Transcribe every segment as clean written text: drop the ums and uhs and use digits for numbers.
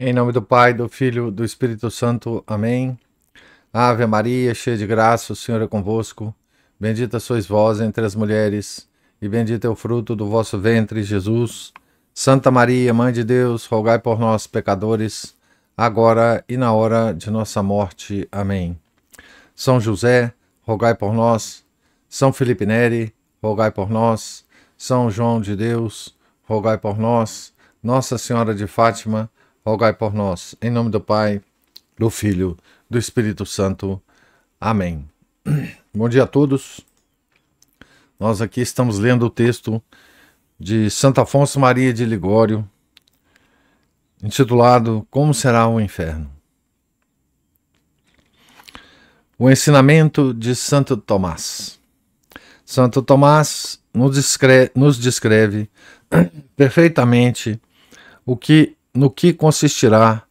Em nome do Pai, do Filho, do Espírito Santo. Amém. Ave Maria, cheia de graça, o Senhor é convosco. Bendita sois vós entre as mulheres, e bendito é o fruto do vosso ventre, Jesus. Santa Maria, Mãe de Deus, rogai por nós, pecadores, agora e na hora de nossa morte. Amém. São José, rogai por nós. São Felipe Neri, rogai por nós. São João de Deus, rogai por nós. Nossa Senhora de Fátima, rogai por nós. Em nome do Pai, do Filho, do Espírito Santo. Amém. Bom dia a todos. Nós aqui estamos lendo o texto de Santo Afonso Maria de Ligório, intitulado Como será o inferno? O ensinamento de Santo Tomás. Santo Tomás nos descreve perfeitamente no que consistirá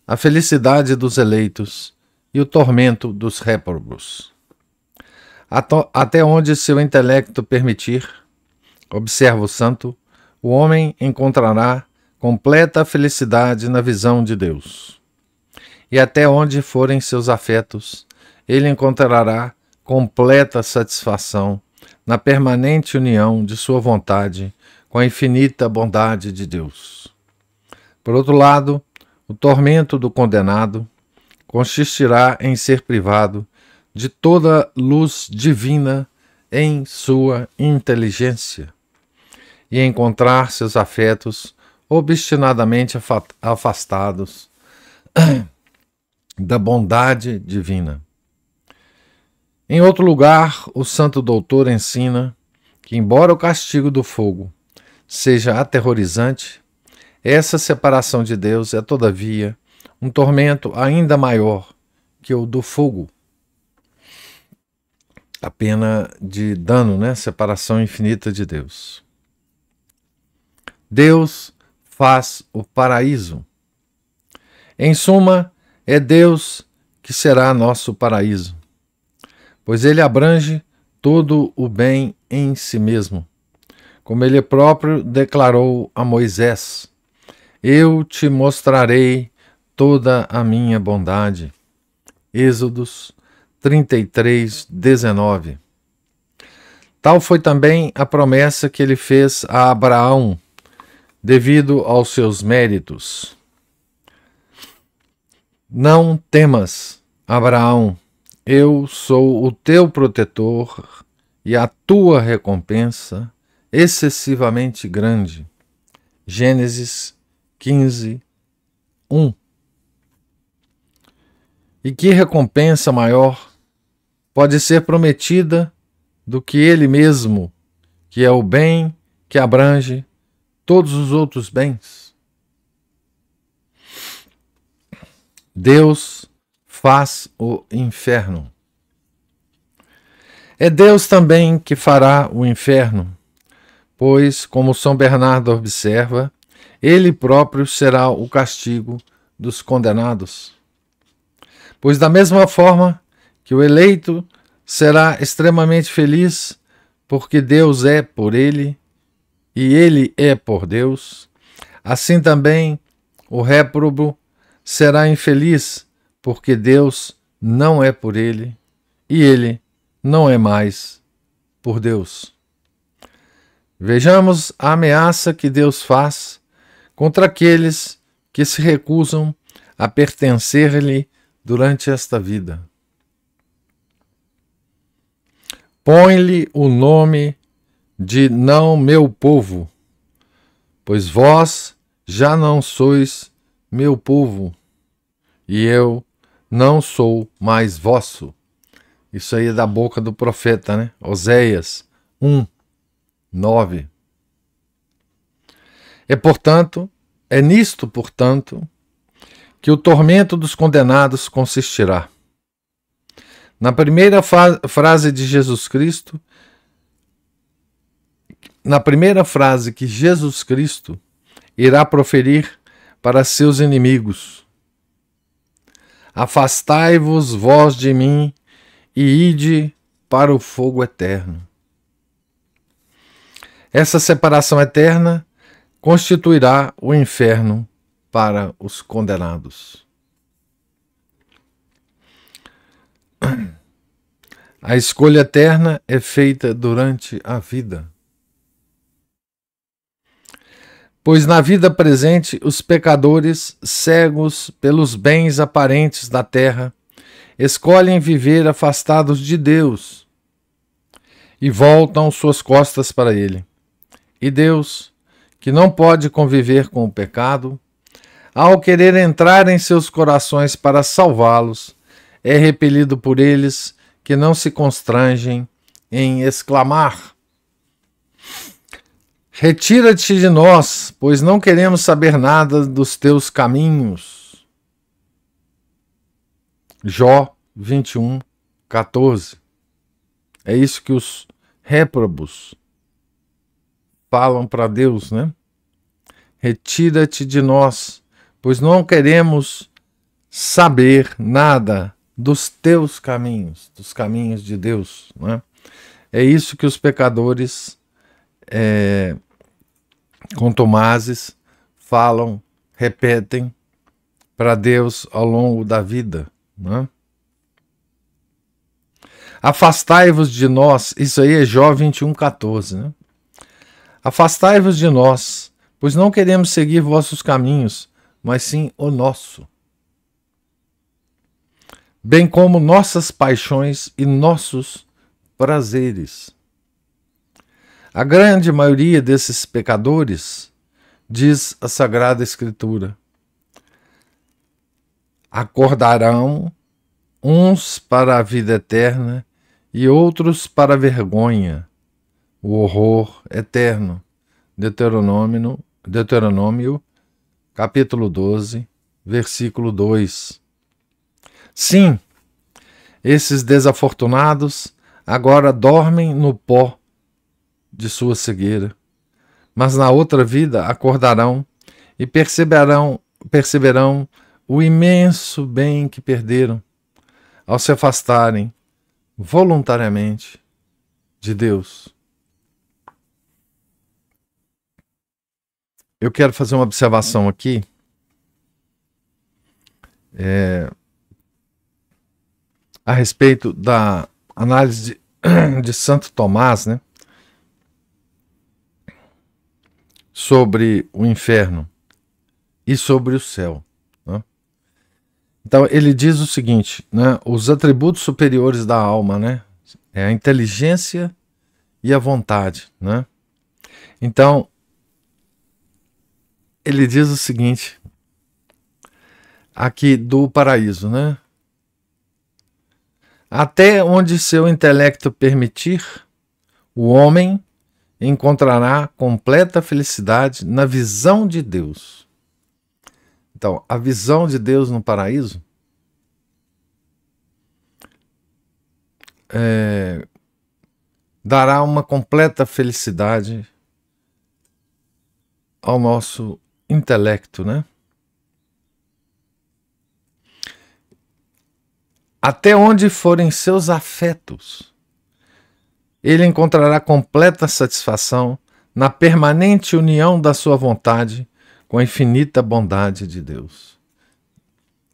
a felicidade dos eleitos e o tormento dos réprobos. Até onde seu intelecto permitir, observa o santo, o homem encontrará completa felicidade na visão de Deus. E até onde forem seus afetos, ele encontrará completa satisfação na permanente união de sua vontade com a infinita bondade de Deus. Por outro lado, o tormento do condenado consistirá em ser privado de toda luz divina em sua inteligência e encontrar seus afetos obstinadamente afastados da bondade divina. Em outro lugar, o santo doutor ensina que, embora o castigo do fogo seja aterrorizante, essa separação de Deus é, todavia, um tormento ainda maior que o do fogo. A pena de dano, separação infinita de Deus. Deus faz o paraíso. Em suma, é Deus que será nosso paraíso, pois ele abrange todo o bem em si mesmo, como ele próprio declarou a Moisés: eu te mostrarei toda a minha bondade. Êxodos 33, 19. Tal foi também a promessa que ele fez a Abraão, devido aos seus méritos. Não temas, Abraão, eu sou o teu protetor e a tua recompensa excessivamente grande. Gênesis 15, 1. E que recompensa maior pode ser prometida do que ele mesmo, que é o bem que abrange todos os outros bens? Deus faz o inferno. É Deus também que fará o inferno, pois, como São Bernardo observa, ele próprio será o castigo dos condenados. Pois da mesma forma que o eleito será extremamente feliz porque Deus é por ele e ele é por Deus, assim também o réprobo será infeliz porque Deus não é por ele e ele não é mais por Deus. Vejamos a ameaça que Deus faz contra aqueles que se recusam a pertencer-lhe durante esta vida. Põe-lhe o nome de não meu povo, pois vós já não sois meu povo, e eu não sou mais vosso. Isso aí é da boca do profeta, Oséias 1, 9. É nisto, portanto, que o tormento dos condenados consistirá. Na primeira frase de Jesus Cristo, na primeira frase que Jesus Cristo irá proferir para seus inimigos: afastai-vos vós de mim e ide para o fogo eterno. Essa separação eterna constituirá o inferno para os condenados. A escolha eterna é feita durante a vida. Pois na vida presente, os pecadores, cegos pelos bens aparentes da terra, escolhem viver afastados de Deus e voltam suas costas para Ele. E Deus, que não pode conviver com o pecado, ao querer entrar em seus corações para salvá-los, é repelido por eles que não se constrangem em exclamar: retira-te de nós, pois não queremos saber nada dos teus caminhos. Jó 21, 14. É isso que os réprobos falam para Deus, né? Retira-te de nós, pois não queremos saber nada dos teus caminhos, dos caminhos de Deus, né? É isso que os pecadores contumazes falam, repetem para Deus ao longo da vida, né? Afastai-vos de nós, isso aí é Jó 21, 14, né? Afastai-vos de nós, pois não queremos seguir vossos caminhos, mas sim o nosso, bem como nossas paixões e nossos prazeres. A grande maioria desses pecadores, diz a Sagrada Escritura, acordarão uns para a vida eterna e outros para a vergonha, o horror eterno. Deuteronômio, capítulo 12, versículo 2. Sim, esses desafortunados agora dormem no pó de sua cegueira, mas na outra vida acordarão e perceberão o imenso bem que perderam ao se afastarem voluntariamente de Deus. Eu quero fazer uma observação aqui a respeito da análise de Santo Tomás, né, sobre o inferno e sobre o céu, né? Então ele diz o seguinte, né, os atributos superiores da alma, né, é a inteligência e a vontade, né? Então ele diz o seguinte aqui do paraíso, né? Até onde seu intelecto permitir, o homem encontrará completa felicidade na visão de Deus. Então, a visão de Deus no paraíso dará uma completa felicidade ao nosso intelecto, né? Até onde forem seus afetos, ele encontrará completa satisfação na permanente união da sua vontade com a infinita bondade de Deus.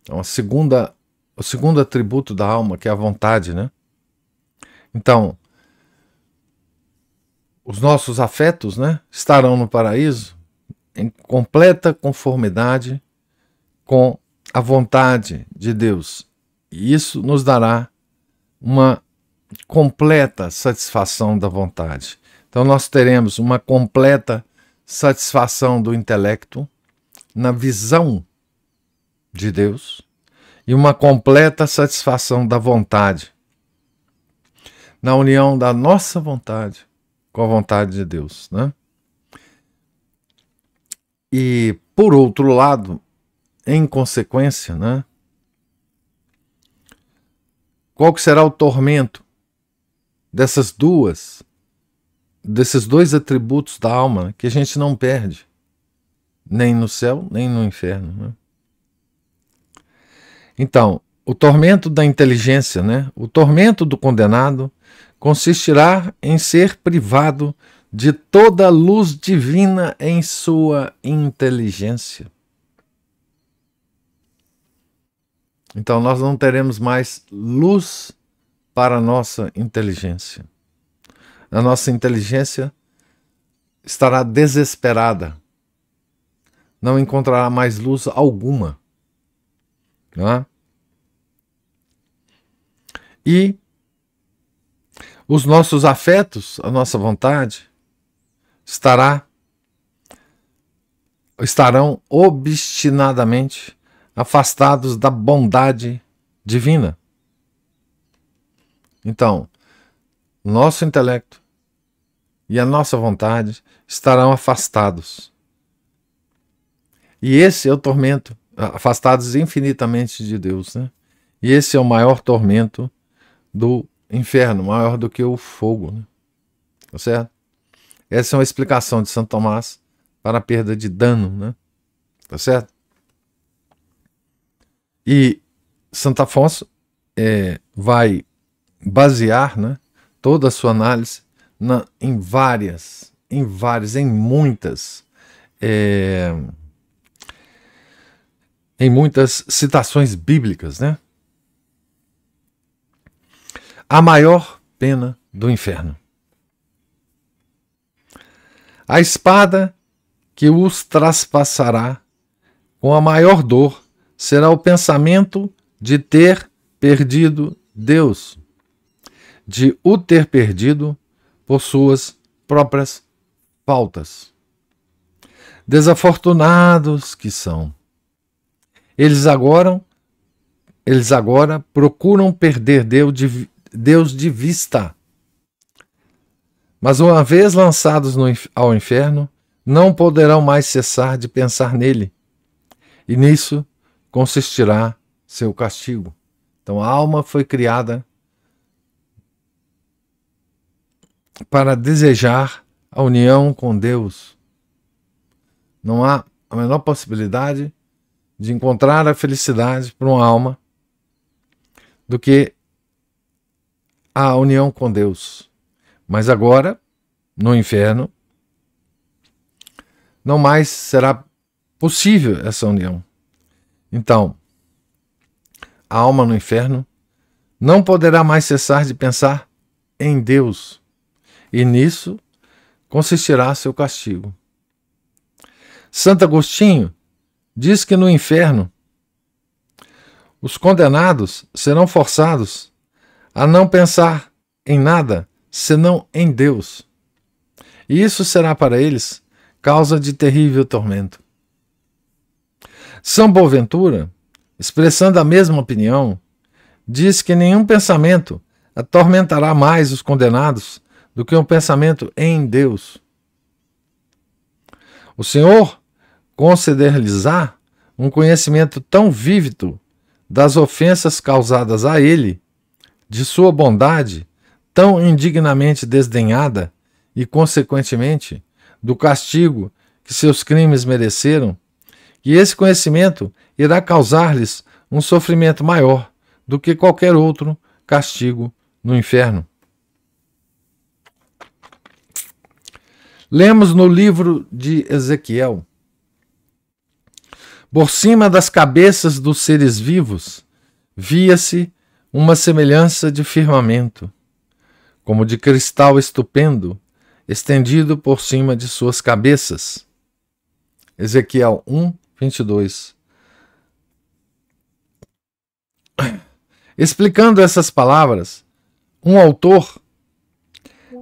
Então, o segundo atributo da alma, que é a vontade, né? Então, os nossos afetos, né, estarão no paraíso em completa conformidade com a vontade de Deus. E isso nos dará uma completa satisfação da vontade. Então nós teremos uma completa satisfação do intelecto na visão de Deus e uma completa satisfação da vontade na união da nossa vontade com a vontade de Deus, né? E por outro lado, em consequência, né, qual que será o tormento desses dois atributos da alma que a gente não perde, nem no céu, nem no inferno, né? Então, o tormento da inteligência, né? O tormento do condenado consistirá em ser privado de toda a luz divina em sua inteligência. Então nós não teremos mais luz para a nossa inteligência. A nossa inteligência estará desesperada. Não encontrará mais luz alguma. Não é? E os nossos afetos, a nossa vontade, estarão obstinadamente afastados da bondade divina. Então, nosso intelecto e a nossa vontade estarão afastados. E esse é o tormento, afastados infinitamente de Deus, né? E esse é o maior tormento do inferno, maior do que o fogo, né? Tá certo? Essa é uma explicação de Santo Tomás para a perda de dano, né? Tá certo? E Santo Afonso vai basear, né, toda a sua análise em muitas citações bíblicas, né? A maior pena do inferno. A espada que os traspassará com a maior dor será o pensamento de ter perdido Deus, de o ter perdido por suas próprias faltas. Desafortunados que são. Eles agora procuram perder Deus de vista. Mas uma vez lançados ao inferno, não poderão mais cessar de pensar nele. E nisso consistirá seu castigo. Então a alma foi criada para desejar a união com Deus. Não há a menor possibilidade de encontrar a felicidade para uma alma do que a união com Deus. Mas agora, no inferno, não mais será possível essa união. Então, a alma no inferno não poderá mais cessar de pensar em Deus, e nisso consistirá seu castigo. Santo Agostinho diz que no inferno os condenados serão forçados a não pensar em nada senão em Deus. E isso será para eles causa de terrível tormento. São Boaventura, expressando a mesma opinião, diz que nenhum pensamento atormentará mais os condenados do que um pensamento em Deus. O Senhor conceder-lhes-á um conhecimento tão vívido das ofensas causadas a ele, de sua bondade tão indignamente desdenhada e, consequentemente, do castigo que seus crimes mereceram, que esse conhecimento irá causar-lhes um sofrimento maior do que qualquer outro castigo no inferno. Lemos no livro de Ezequiel: por cima das cabeças dos seres vivos via-se uma semelhança de firmamento, como de cristal estupendo, estendido por cima de suas cabeças. Ezequiel 1:22. Explicando essas palavras, um autor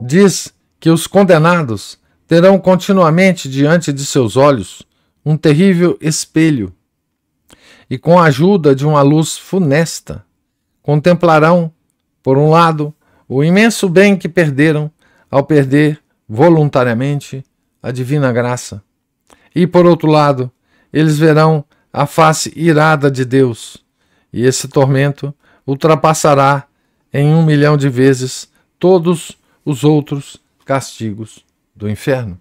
diz que os condenados terão continuamente diante de seus olhos um terrível espelho, e com a ajuda de uma luz funesta, contemplarão, por um lado, o imenso bem que perderam ao perder voluntariamente a divina graça, e, por outro lado, eles verão a face irada de Deus, e esse tormento ultrapassará em 1 milhão de vezes todos os outros castigos do inferno.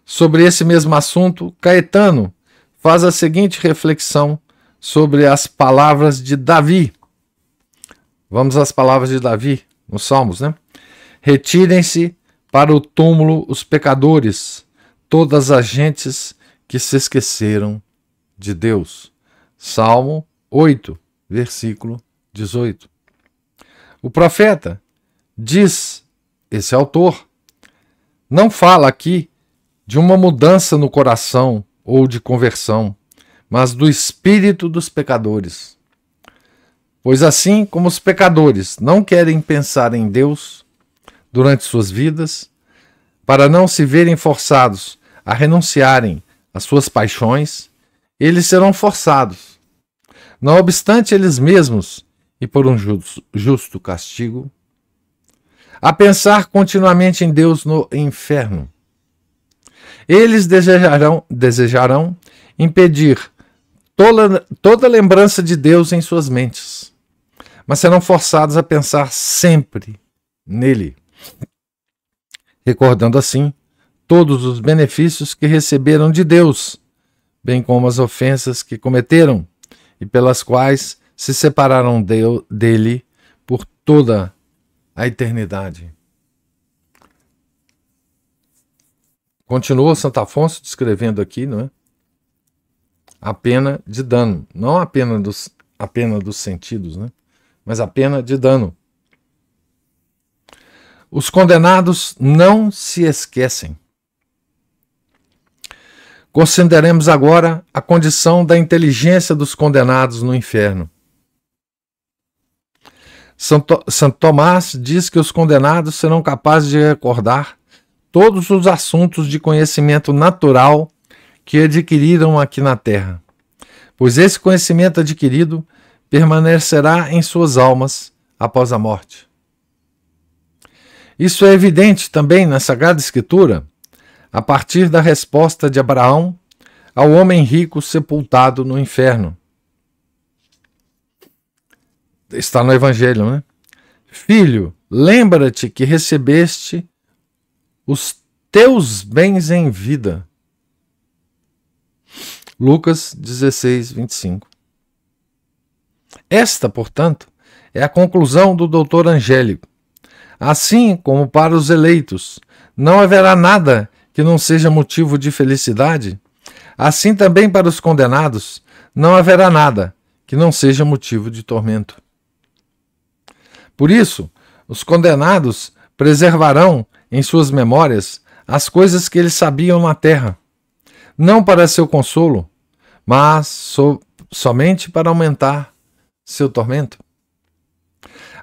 Sobre esse mesmo assunto, Caetano faz a seguinte reflexão sobre as palavras de Davi. Vamos às palavras de Davi, nos Salmos, né? Retirem-se para o túmulo os pecadores, todas as gentes que se esqueceram de Deus. Salmo 8, versículo 18. O profeta diz, esse autor, não fala aqui de uma mudança no coração ou de conversão, mas do espírito dos pecadores. Pois assim como os pecadores não querem pensar em Deus durante suas vidas, para não se verem forçados a renunciarem às suas paixões, eles serão forçados, não obstante eles mesmos e por um justo castigo, a pensar continuamente em Deus no inferno. Eles desejarão impedir toda lembrança de Deus em suas mentes, mas serão forçados a pensar sempre nele, recordando assim todos os benefícios que receberam de Deus, bem como as ofensas que cometeram e pelas quais se separaram dele por toda a eternidade. Continua Santo Afonso descrevendo aqui, não é? A pena de dano, não a pena dos sentidos, né? Mas a pena de dano. Os condenados não se esquecem. Consideremos agora a condição da inteligência dos condenados no inferno. Santo Tomás diz que os condenados serão capazes de recordar todos os assuntos de conhecimento natural que adquiriram aqui na terra, pois esse conhecimento adquirido permanecerá em suas almas após a morte. Isso é evidente também na Sagrada Escritura, a partir da resposta de Abraão ao homem rico sepultado no inferno. Está no Evangelho, né? Filho, lembra-te que recebeste os teus bens em vida. Lucas 16, 25. Esta, portanto, é a conclusão do doutor Angélico. Assim como para os eleitos não haverá nada que não seja motivo de felicidade, assim também para os condenados não haverá nada que não seja motivo de tormento. Por isso, os condenados preservarão em suas memórias as coisas que eles sabiam na terra, não para seu consolo, mas somente para aumentar seu tormento.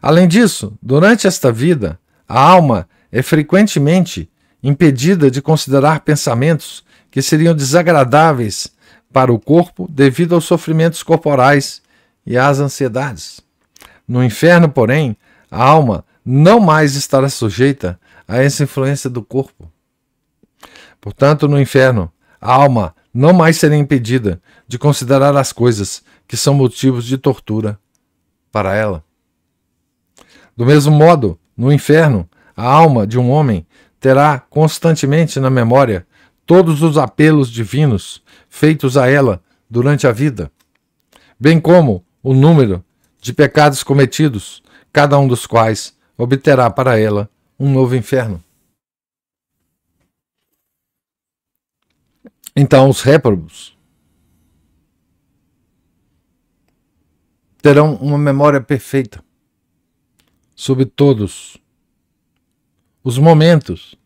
Além disso, durante esta vida, a alma é frequentemente impedida de considerar pensamentos que seriam desagradáveis para o corpo devido aos sofrimentos corporais e às ansiedades. No inferno, porém, a alma não mais estará sujeita a essa influência do corpo. Portanto, no inferno, a alma não mais será impedida de considerar as coisas que são motivos de tortura para ela. Do mesmo modo, no inferno, a alma de um homem terá constantemente na memória todos os apelos divinos feitos a ela durante a vida, bem como o número de pecados cometidos, cada um dos quais obterá para ela um novo inferno. Então os réprobos terão uma memória perfeita sobre todos os momentos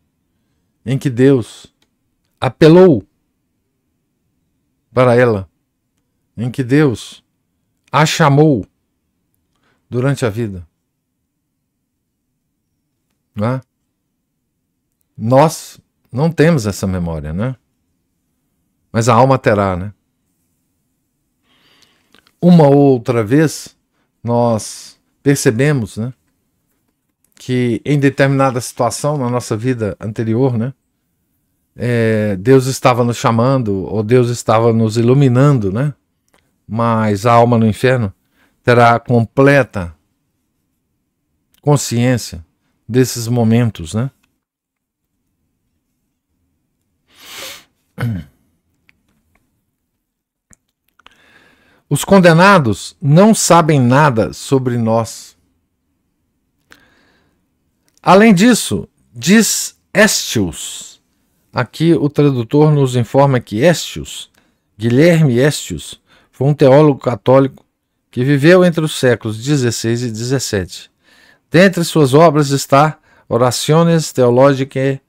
em que Deus apelou para ela, em que Deus a chamou durante a vida. Não é? Nós não temos essa memória, né? Mas a alma terá, né? Uma ou outra vez nós percebemos, né, que em determinada situação na nossa vida anterior, né, Deus estava nos chamando ou Deus estava nos iluminando, né? Mas a alma no inferno terá completa consciência desses momentos, né? Os condenados não sabem nada sobre nós. Além disso, diz Éstios, aqui o tradutor nos informa que Éstios Guilherme Estius foi um teólogo católico que viveu entre os séculos XVI e XVII. Dentre suas obras está Orationes Theologicae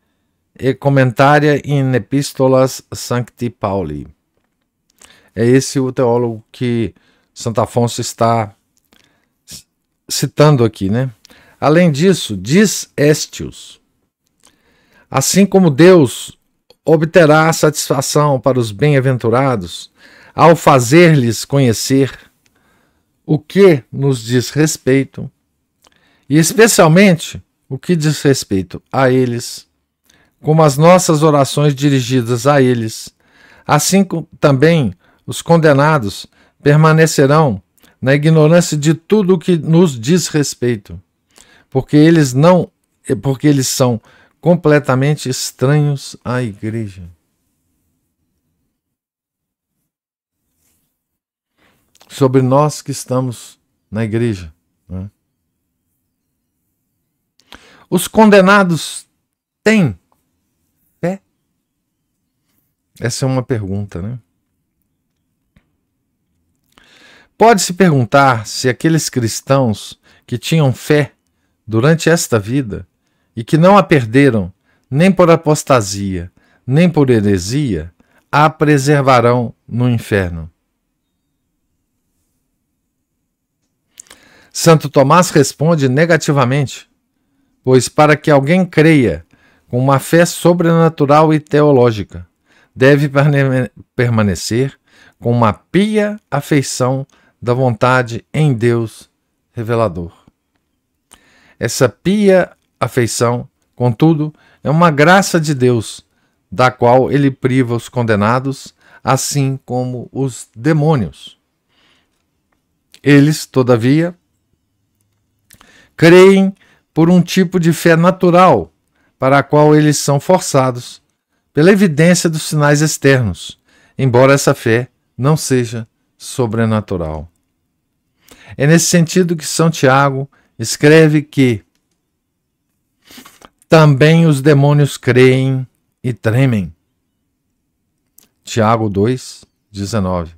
e Commentaria in Epistolas Sancti Pauli. É esse o teólogo que Santo Afonso está citando aqui, né? Além disso, diz Estius: assim como Deus obterá satisfação para os bem-aventurados ao fazer-lhes conhecer o que nos diz respeito, e especialmente o que diz respeito a eles, como as nossas orações dirigidas a eles, assim também os condenados permanecerão na ignorância de tudo o que nos diz respeito, porque eles são completamente estranhos à igreja. Sobre nós que estamos na igreja, né? Os condenados têm fé? Essa é uma pergunta, né? Pode-se perguntar se aqueles cristãos que tinham fé durante esta vida e que não a perderam nem por apostasia, nem por heresia, a preservarão no inferno. Santo Tomás responde negativamente, pois para que alguém creia com uma fé sobrenatural e teológica, deve permanecer com uma pia afeição da vontade em Deus revelador. Essa pia afeição, contudo, é uma graça de Deus, da qual ele priva os condenados, assim como os demônios. Eles, todavia, creem por um tipo de fé natural, para a qual eles são forçados pela evidência dos sinais externos, embora essa fé não seja sobrenatural. É nesse sentido que São Tiago escreve que também os demônios creem e tremem. Tiago 2:19.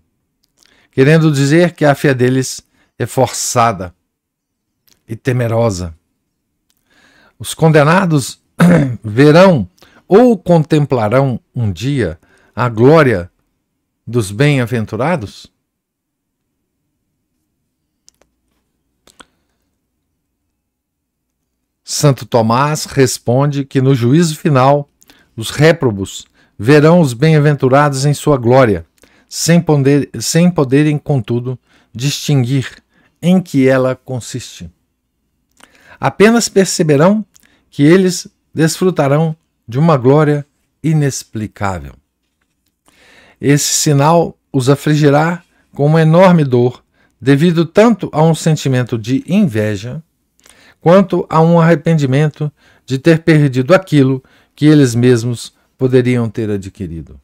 Querendo dizer que a fé deles é forçada e temerosa. Os condenados verão ou contemplarão um dia a glória dos bem-aventurados? Santo Tomás responde que no juízo final os réprobos verão os bem-aventurados em sua glória, sem poderem, contudo, distinguir em que ela consiste. Apenas perceberão que eles desfrutarão de uma glória inexplicável. Esse sinal os afligirá com uma enorme dor, devido tanto a um sentimento de inveja, quanto a um arrependimento de ter perdido aquilo que eles mesmos poderiam ter adquirido.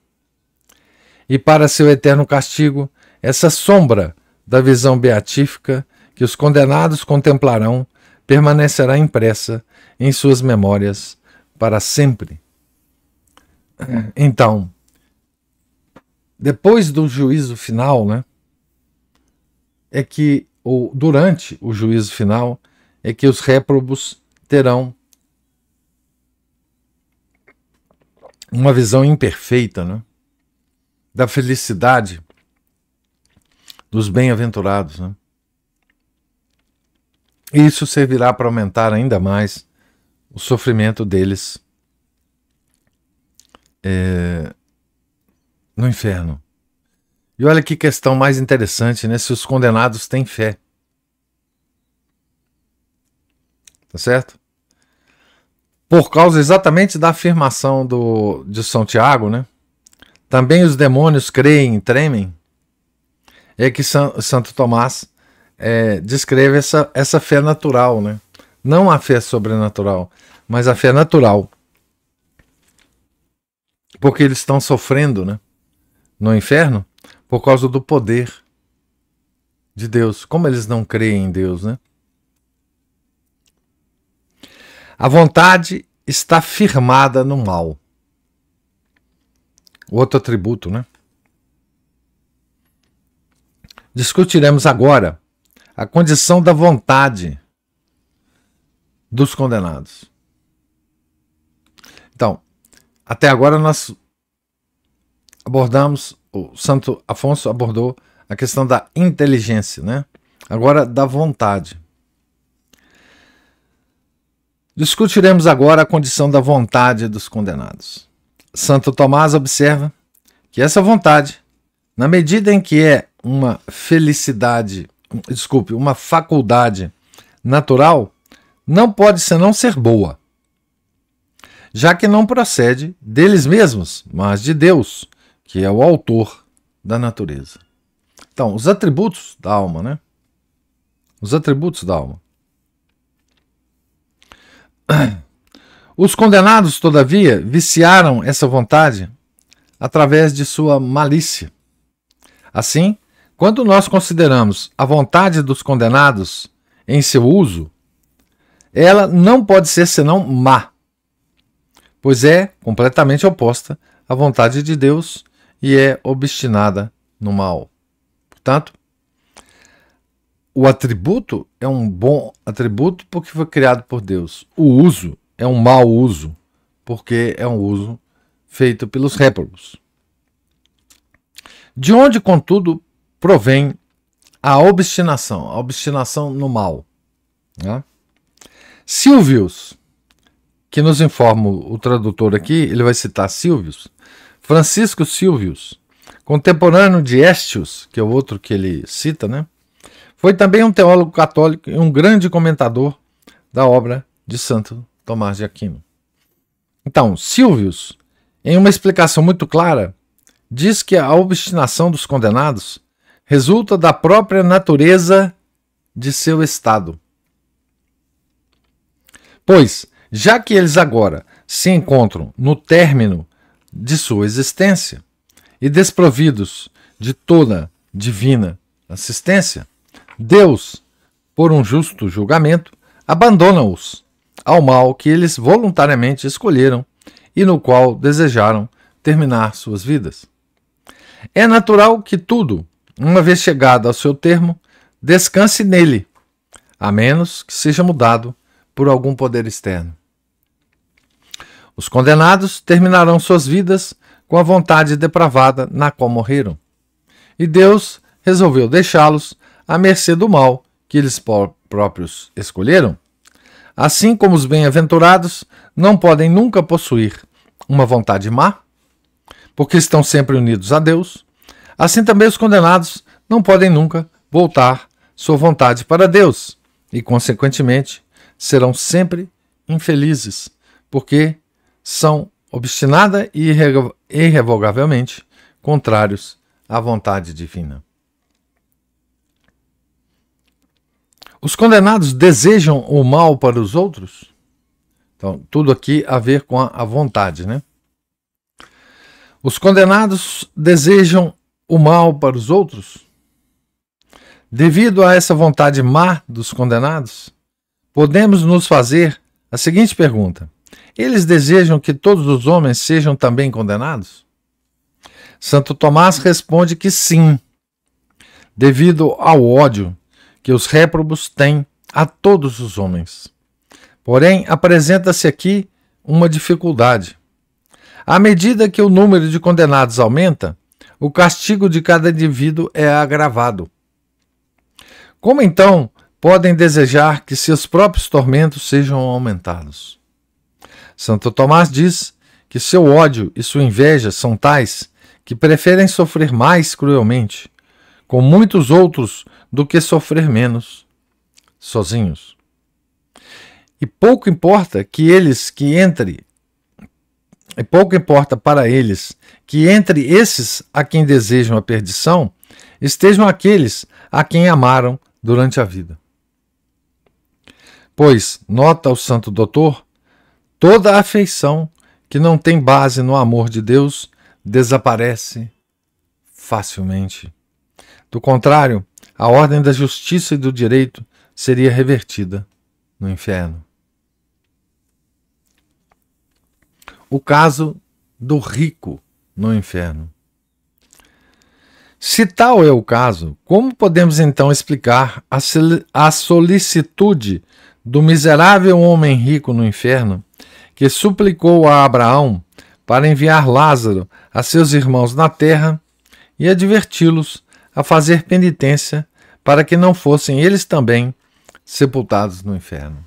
E para seu eterno castigo, essa sombra da visão beatífica que os condenados contemplarão permanecerá impressa em suas memórias para sempre. Então, depois do juízo final, né, ou durante o juízo final, é que os réprobos terão uma visão imperfeita, né, da felicidade dos bem-aventurados, né? E isso servirá para aumentar ainda mais o sofrimento deles no inferno. E olha que questão mais interessante, né? Se os condenados têm fé. Tá certo? Por causa exatamente da afirmação de São Tiago, né? Também os demônios creem e tremem. É que Santo Tomás descreve essa fé natural, né? Não a fé sobrenatural, mas a fé natural. Porque eles estão sofrendo, né, no inferno por causa do poder de Deus. Como eles não creem em Deus, né? A vontade está firmada no mal. Outro atributo, né? discutiremos agora a condição da vontade dos condenados. Então, até agora nós abordamos, o Santo Afonso abordou a questão da inteligência, né? Agora da vontade. Discutiremos agora a condição da vontade dos condenados. Santo Tomás observa que essa vontade, na medida em que é uma uma faculdade natural, não pode senão ser boa, já que não procede deles mesmos, mas de Deus, que é o autor da natureza. Então, os atributos da alma, né? Os atributos da alma. Os condenados, todavia, viciaram essa vontade através de sua malícia. Assim, quando nós consideramos a vontade dos condenados em seu uso, ela não pode ser senão má, pois é completamente oposta à vontade de Deus e é obstinada no mal. Portanto, o atributo é um bom atributo porque foi criado por Deus. O uso é um mau uso, porque é um uso feito pelos réprobos. De onde, contudo, provém a obstinação no mal, né? Silvius, que nos informa o tradutor aqui, ele vai citar Silvius, Francisco Silvius, contemporâneo de Estius, que é o outro que ele cita, né? Foi também um teólogo católico e um grande comentador da obra de Santo Tomás de Aquino. Então, Silvius, em uma explicação muito clara, diz que a obstinação dos condenados resulta da própria natureza de seu estado. Pois, já que eles agora se encontram no término de sua existência e desprovidos de toda divina assistência, Deus, por um justo julgamento, abandona-os ao mal que eles voluntariamente escolheram e no qual desejaram terminar suas vidas. É natural que tudo, uma vez chegado ao seu termo, descanse nele, a menos que seja mudado por algum poder externo. Os condenados terminarão suas vidas com a vontade depravada na qual morreram, e Deus resolveu deixá-los à mercê do mal que eles próprios escolheram. Assim como os bem-aventurados não podem nunca possuir uma vontade má, porque estão sempre unidos a Deus, assim também os condenados não podem nunca voltar sua vontade para Deus e, consequentemente, serão sempre infelizes, porque são obstinada e irrevogavelmente contrários à vontade divina. Os condenados desejam o mal para os outros? Então, tudo aqui a ver com a vontade, né? Os condenados desejam o mal para os outros? Devido a essa vontade má dos condenados, podemos nos fazer a seguinte pergunta: eles desejam que todos os homens sejam também condenados? Santo Tomás responde que sim, devido ao ódio que os réprobos têm a todos os homens. Porém, apresenta-se aqui uma dificuldade. À medida que o número de condenados aumenta, o castigo de cada indivíduo é agravado. Como então podem desejar que seus próprios tormentos sejam aumentados? Santo Tomás diz que seu ódio e sua inveja são tais que preferem sofrer mais cruelmente com muitos outros do que sofrer menos sozinhos. E pouco importa para eles que entre esses a quem desejam a perdição estejam aqueles a quem amaram durante a vida. Pois, nota o Santo Doutor, toda afeição que não tem base no amor de Deus desaparece facilmente. Do contrário, a ordem da justiça e do direito seria revertida no inferno. O caso do rico no inferno. Se tal é o caso, como podemos então explicar a solicitude do miserável homem rico no inferno, que suplicou a Abraão para enviar Lázaro a seus irmãos na terra e adverti-los a fazer penitência para que não fossem eles também sepultados no inferno?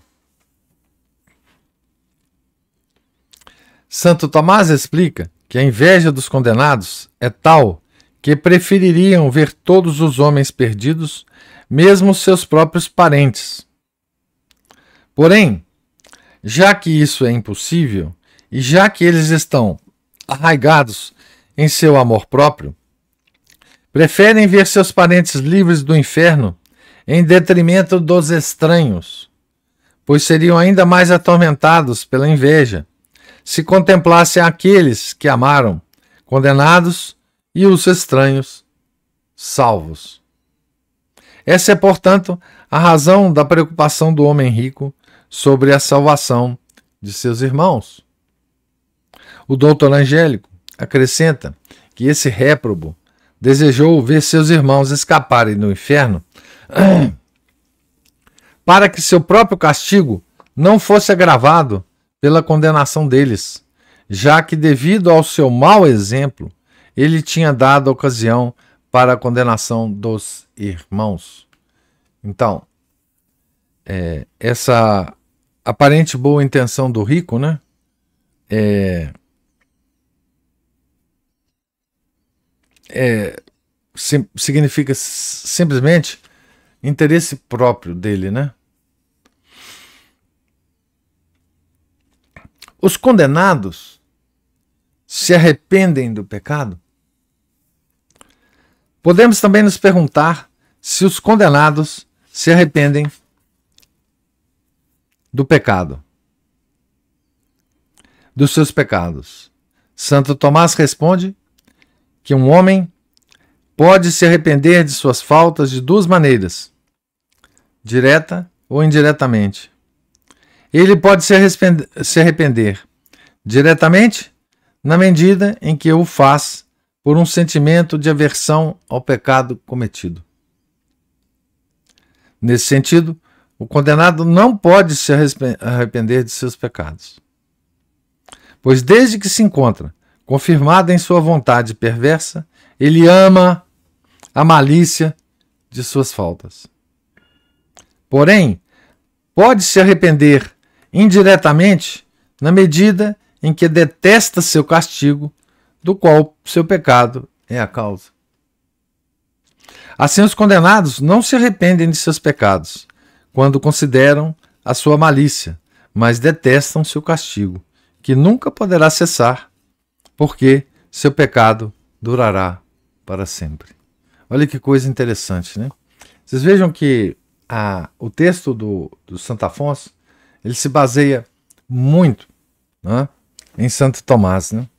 Santo Tomás explica que a inveja dos condenados é tal que prefeririam ver todos os homens perdidos, mesmo seus próprios parentes. Porém, já que isso é impossível, e já que eles estão arraigados em seu amor próprio, preferem ver seus parentes livres do inferno em detrimento dos estranhos, pois seriam ainda mais atormentados pela inveja se contemplassem aqueles que amaram, condenados, e os estranhos, salvos. Essa é, portanto, a razão da preocupação do homem rico sobre a salvação de seus irmãos. O doutor Angélico acrescenta que esse réprobo desejou ver seus irmãos escaparem do inferno para que seu próprio castigo não fosse agravado pela condenação deles, já que, devido ao seu mau exemplo, ele tinha dado ocasião para a condenação dos irmãos. Então, essa aparente boa intenção do rico, né, significa simplesmente interesse próprio dele, né? Os condenados se arrependem do pecado? Podemos também nos perguntar se os condenados se arrependem do pecado, dos seus pecados. Santo Tomás responde que um homem pode se arrepender de suas faltas de duas maneiras, direta ou indiretamente. Ele pode se arrepender diretamente na medida em que o faz por um sentimento de aversão ao pecado cometido. Nesse sentido, o condenado não pode se arrepender de seus pecados, pois desde que se encontra confirmado em sua vontade perversa, ele ama a malícia de suas faltas. Porém, pode se arrepender indiretamente na medida em que detesta seu castigo, do qual seu pecado é a causa. Assim, os condenados não se arrependem de seus pecados quando consideram a sua malícia, mas detestam seu castigo, que nunca poderá cessar, porque seu pecado durará para sempre. Olha que coisa interessante, né? Vocês vejam que o texto do Santo Afonso, ele se baseia muito, né, em Santo Tomás, né?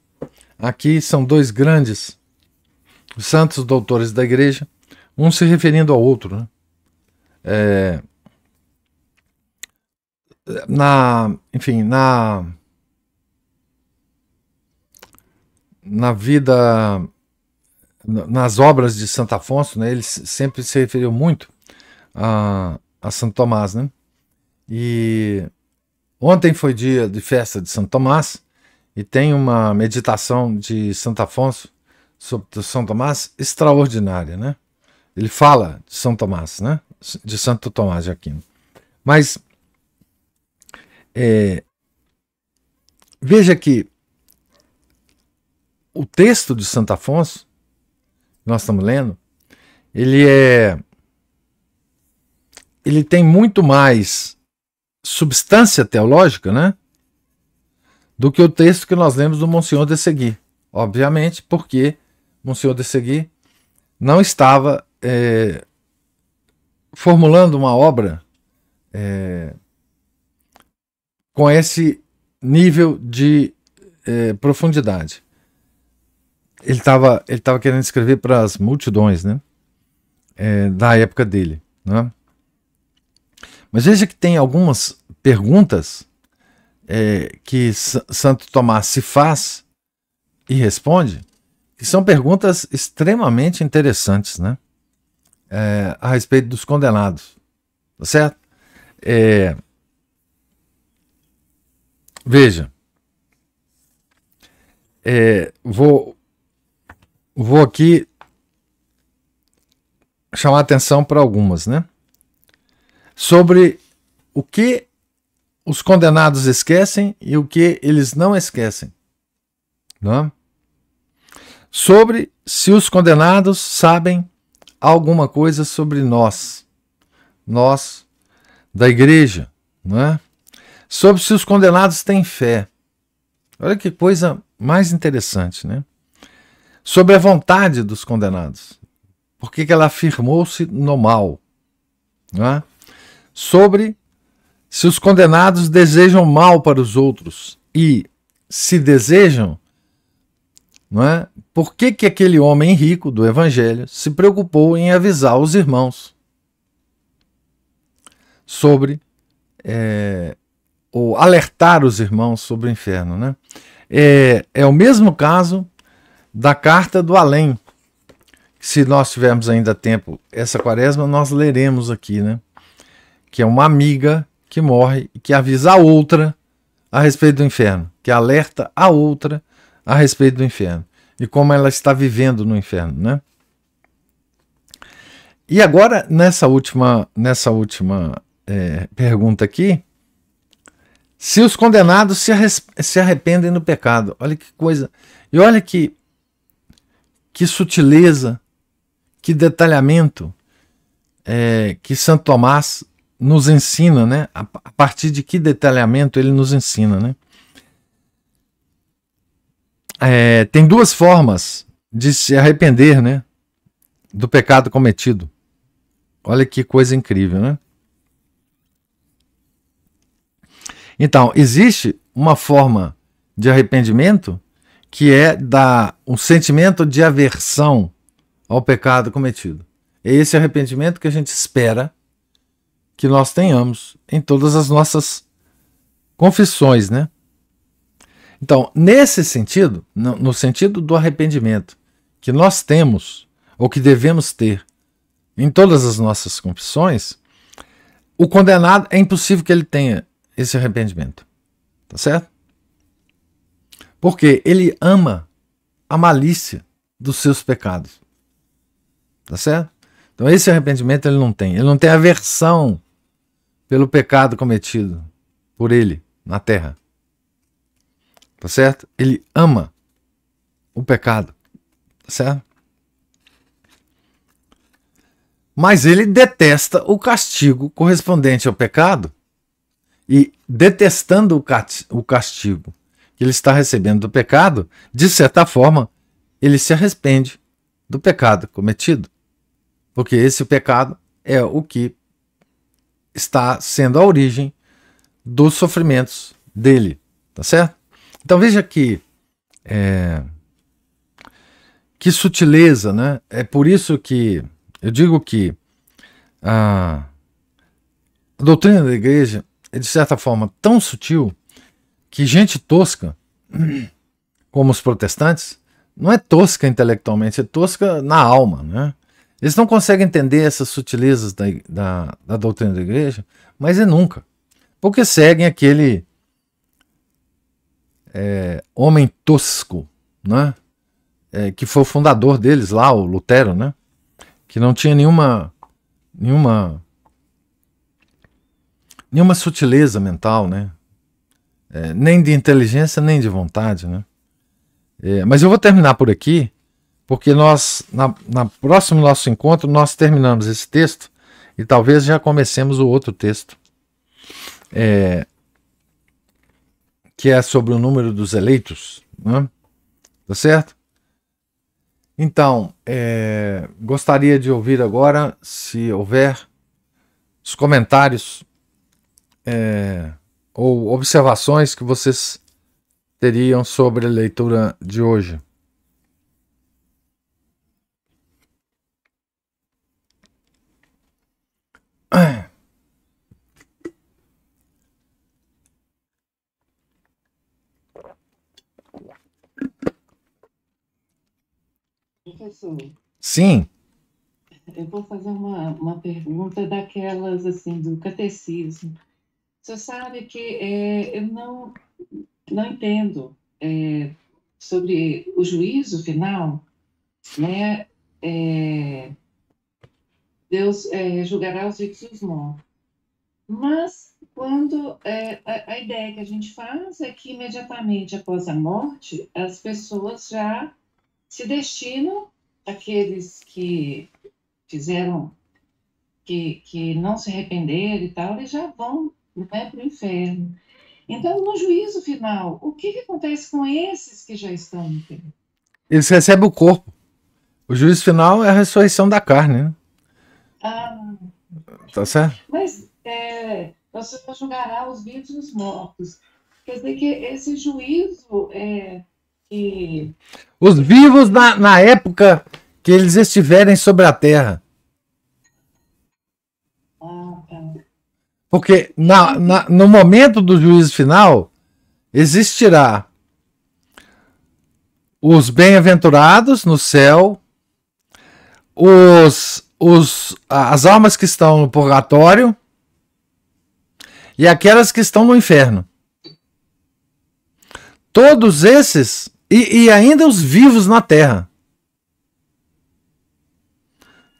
Aqui são dois grandes santos doutores da igreja, um se referindo ao outro, né? Na vida, nas obras de Santo Afonso, né, ele sempre se referiu muito a Santo Tomás, né? E ontem foi dia de festa de Santo Tomás e tem uma meditação de Santo Afonso sobre São Tomás extraordinária, né? Ele fala de São Tomás, né? De Santo Tomás de Aquino. Mas veja que o texto de Santo Afonso, que nós estamos lendo, ele tem muito mais substância teológica, né, do que o texto que nós lemos do Monsenhor de Segui. Obviamente, porque Monsenhor de Segui não estava formulando uma obra com esse nível de profundidade. Ele estava querendo escrever para as multidões, né, da época dele, né? Mas veja que tem algumas perguntas que Santo Tomás se faz e responde, que são perguntas extremamente interessantes, né? A respeito dos condenados, tá certo? Veja, vou aqui chamar a atenção para algumas, né? Sobre o que os condenados esquecem e o que eles não esquecem, não? Sobre se os condenados sabem alguma coisa sobre nós da igreja, não é? Sobre se os condenados têm fé. Olha que coisa mais interessante, né? Sobre a vontade dos condenados. Por que ela afirmou-se no mal, não é? Sobre se os condenados desejam mal para os outros e, se desejam, não é? Por que aquele homem rico do Evangelho se preocupou em avisar os irmãos sobre, ou alertar os irmãos sobre o inferno, né? É o mesmo caso da carta do além. Se nós tivermos ainda tempo, essa quaresma, nós leremos aqui, né? Que é uma amiga que morre e que avisa a outra a respeito do inferno, que alerta a outra a respeito do inferno e como ela está vivendo no inferno, né? E agora, nessa última pergunta aqui, se os condenados se arrependem do pecado. Olha que coisa. E olha que sutileza, que detalhamento que Santo Tomás nos ensina, né? A partir de que detalhamento ele nos ensina, né? Tem duas formas de se arrepender, né? Do pecado cometido. Olha que coisa incrível, né? Então, existe uma forma de arrependimento que é um sentimento de aversão ao pecado cometido. É esse arrependimento que a gente espera que nós tenhamos em todas as nossas confissões, né? Então, nesse sentido, no sentido do arrependimento que nós temos, ou que devemos ter em todas as nossas confissões, o condenado é impossível que ele tenha esse arrependimento. Tá certo? Porque ele ama a malícia dos seus pecados. Tá certo? Então esse arrependimento ele não tem. Ele não tem aversão pelo pecado cometido por ele na terra. Tá certo? Ele ama o pecado. Tá certo? Mas ele detesta o castigo correspondente ao pecado. E detestando o castigo que ele está recebendo do pecado, de certa forma, ele se arrepende do pecado cometido. Porque esse pecado é o que está sendo a origem dos sofrimentos dele. Tá certo? Então veja que sutileza, né? É por isso que eu digo que a doutrina da igreja é, de certa forma, tão sutil que gente tosca, como os protestantes, não é tosca intelectualmente, é tosca na alma, né? Eles não conseguem entender essas sutilezas da doutrina da igreja, mas é nunca. Porque seguem aquele homem tosco, né? Que foi o fundador deles lá, o Lutero, né? Que não tinha nenhuma sutileza mental, né? Nem de inteligência, nem de vontade, né? Mas eu vou terminar por aqui, porque nós, na próximo nosso encontro, nós terminamos esse texto e talvez já comecemos o outro texto, que é sobre o número dos eleitos, né? Tá certo? Então, gostaria de ouvir agora, se houver, os comentários ou observações que vocês teriam sobre a leitura de hoje. professor, Sim. eu vou fazer uma pergunta daquelas, assim, do catecismo. Você sabe que eu não entendo sobre o juízo final, né? É, Deus julgará os vivos e os mortos. Mas quando a ideia que a gente faz é que imediatamente após a morte, as pessoas já se destinam, aqueles que fizeram, que não se arrependeram e tal, eles já vão, né, para o inferno. Então, no juízo final, o que acontece com esses que já estão no inferno? Eles recebem o corpo. O juízo final é a ressurreição da carne, né? Ah, Tá certo? mas você julgará os vivos e os mortos. Quer dizer que esse juízo que... Os vivos na época que eles estiverem sobre a terra. Ah, tá. Porque no momento do juízo final, existirá os bem-aventurados no céu, as almas que estão no purgatório e aquelas que estão no inferno. Todos esses, e ainda os vivos na terra.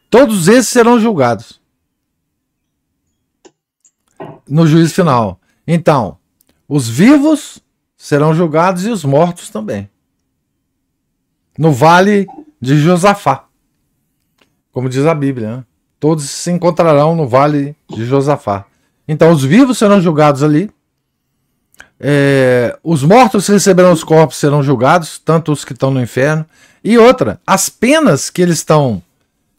Todos esses serão julgados no juízo final. Então, os vivos serão julgados e os mortos também. No vale de Josafá. Como diz a Bíblia, né? Todos se encontrarão no vale de Josafá. Então, os vivos serão julgados ali. Os mortos receberão os corpos, serão julgados, tanto os que estão no inferno. E outra, as penas que eles estão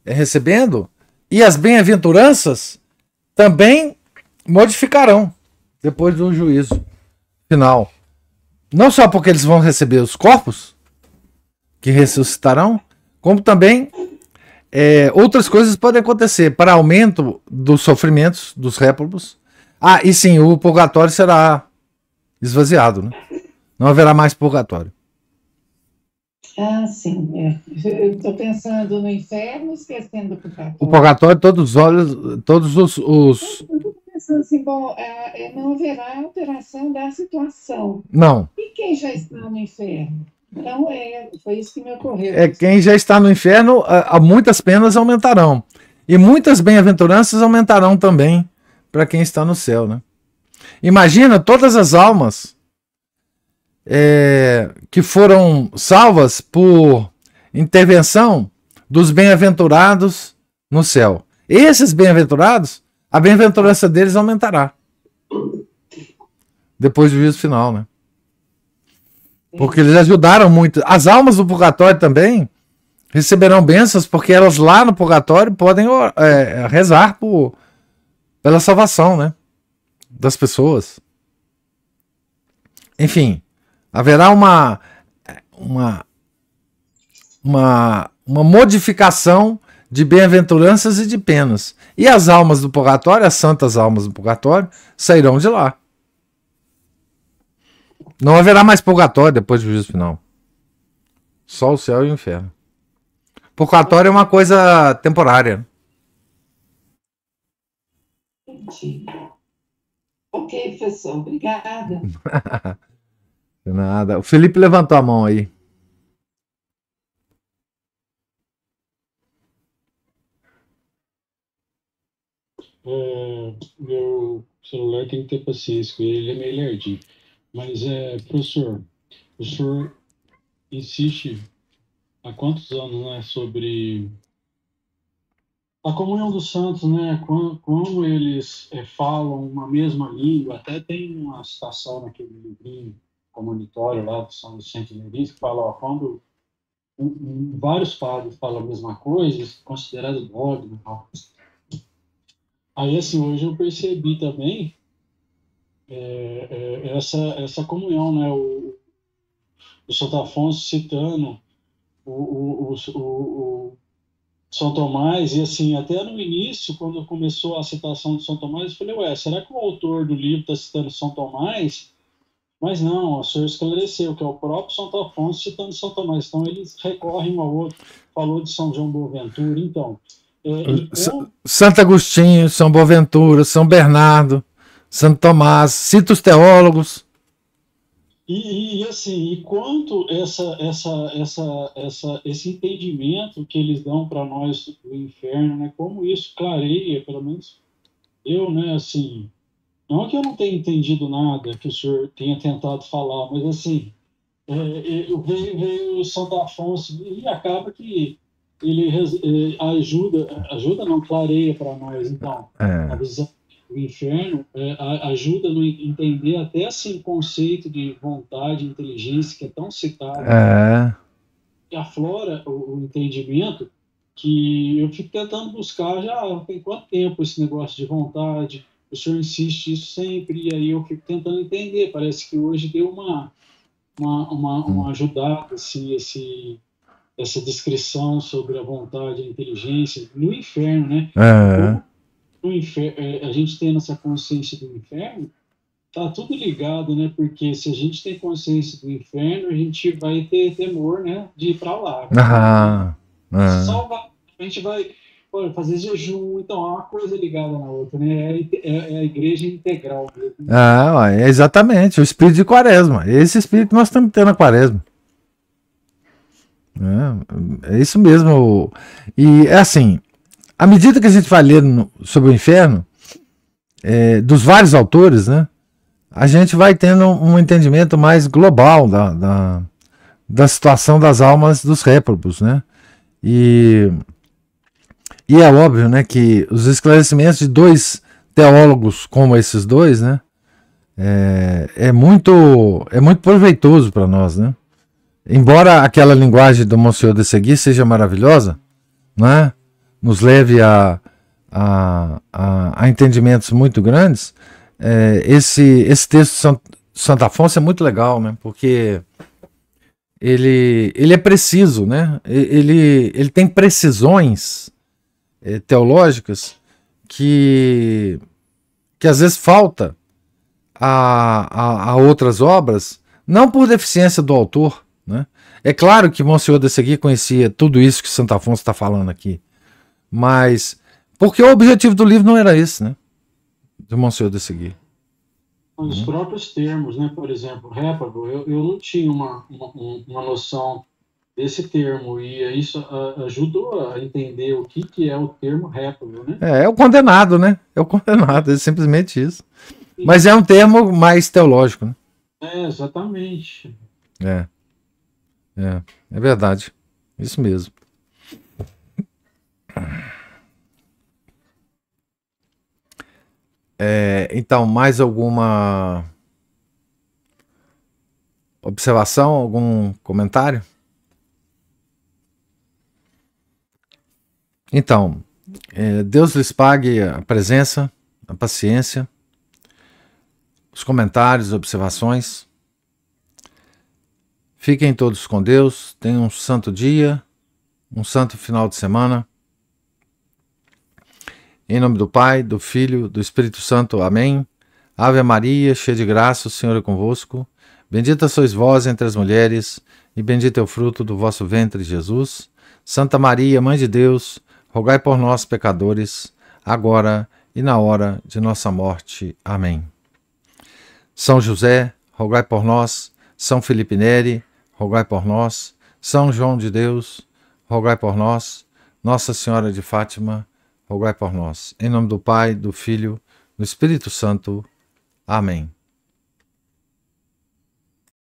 recebendo e as bem-aventuranças também modificarão depois do juízo final. Não só porque eles vão receber os corpos que ressuscitarão, como também outras coisas podem acontecer para aumento dos sofrimentos dos réprobos. E sim, o purgatório será esvaziado, né? Não haverá mais purgatório. Ah, sim. Eu estou pensando no inferno, esquecendo do purgatório. O purgatório, todos os. Eu estou pensando assim, bom, não haverá alteração da situação. Não. E quem já está no inferno? Então, foi isso que me ocorreu. Quem já está no inferno, muitas penas aumentarão. E muitas bem-aventuranças aumentarão também para quem está no céu, né? Imagina todas as almas que foram salvas por intervenção dos bem-aventurados no céu. Esses bem-aventurados, a bem-aventurança deles aumentará depois do juízo final, né? Porque eles ajudaram muito. As almas do purgatório também receberão bênçãos, porque elas lá no purgatório podem rezar pela salvação, né? Das pessoas. Enfim, haverá uma modificação de bem-aventuranças e de penas. E as almas do purgatório, as santas almas do purgatório, sairão de lá. Não haverá mais purgatório depois do juízo final. Só o céu e o inferno. Purgatório é uma coisa temporária. Entendi. Ok, professor. Obrigada. De nada. O Felipe levantou a mão aí. Meu celular tem que ter paciência com ele é meio lerdinho. Mas, professor, o senhor insiste há quantos anos, né, sobre a comunhão dos santos, né, como eles falam uma mesma língua. Até tem uma citação naquele livrinho comunitório lá do São Vicente de Minas que fala, ó, quando vários padres falam a mesma coisa, isso é considerado dogma. Aí, assim, hoje eu percebi também essa comunhão, né? O Santo Afonso citando o São Tomás, e assim, até no início, quando começou a citação de São Tomás, eu falei, será que o autor do livro está citando São Tomás? Mas não, o senhor esclareceu que é o próprio Santo Afonso citando São Tomás, então eles recorrem um ao outro. falou de São João Boaventura, então, Santo Agostinho, São Boaventura, São Bernardo, Santo Tomás, cita os teólogos. E assim, e quanto esse entendimento que eles dão para nós do inferno, né? Como isso clareia, pelo menos eu, né? Assim, não que eu não tenha entendido nada que o senhor tenha tentado falar, mas assim, veio o Santo Afonso e acaba que ele ajuda não, clareia para nós, então, a visão do inferno ajuda a entender até assim o conceito de vontade, inteligência, que é tão citado, e aflora o entendimento, que eu fico tentando buscar já tem quanto tempo esse negócio de vontade, o senhor insiste isso sempre, e aí eu fico tentando entender, parece que hoje deu uma ajudada, assim, essa descrição sobre a vontade e a inteligência no inferno, né? No inferno, a gente tem essa consciência do inferno, tá tudo ligado, né? Porque se a gente tem consciência do inferno, a gente vai ter temor, né? De ir para lá. Salvar, a gente vai fazer jejum, então é uma coisa ligada na outra, né? É a igreja integral mesmo. Exatamente, o espírito de Quaresma. Esse espírito nós estamos tendo na Quaresma. É isso mesmo. E é assim, à medida que a gente vai lendo sobre o inferno, dos vários autores, né, a gente vai tendo um entendimento mais global da situação das almas dos réprobos, né? E é óbvio, né, que os esclarecimentos de dois teólogos como esses dois, né, é muito proveitoso para nós, né? Embora aquela linguagem do Monsenhor de Seguí seja maravilhosa, né, nos leve a entendimentos muito grandes, esse texto de Santo Afonso é muito legal, né, porque ele é preciso, né, ele tem precisões teológicas que às vezes falta a outras obras, não por deficiência do autor, né? É claro que Monsenhor de Seguí conhecia tudo isso que Santo Afonso está falando aqui, mas porque o objetivo do livro não era esse, né? Do Monsenhor de Seguí. Os próprios termos, né? Por exemplo, réprobo, eu não tinha uma noção desse termo, e isso ajudou a entender o que é o termo réprobo, né? É o condenado, né? É o condenado, é simplesmente isso. Sim. Mas é um termo mais teológico, né? Exatamente. É verdade. Isso mesmo. Então, mais alguma observação, algum comentário? Então, Deus lhes pague a presença, a paciência, os comentários, observações. Fiquem todos com Deus, tenham um santo dia, um santo final de semana. Em nome do Pai, do Filho, do Espírito Santo. Amém. Ave Maria, cheia de graça, o Senhor é convosco. Bendita sois vós entre as mulheres, e bendito é o fruto do vosso ventre, Jesus. Santa Maria, Mãe de Deus, rogai por nós, pecadores, agora e na hora de nossa morte. Amém. São José, rogai por nós. São Felipe Neri, rogai por nós. São João de Deus, rogai por nós. Nossa Senhora de Fátima, rogai por nós. Em nome do Pai, do Filho, do Espírito Santo. Amém.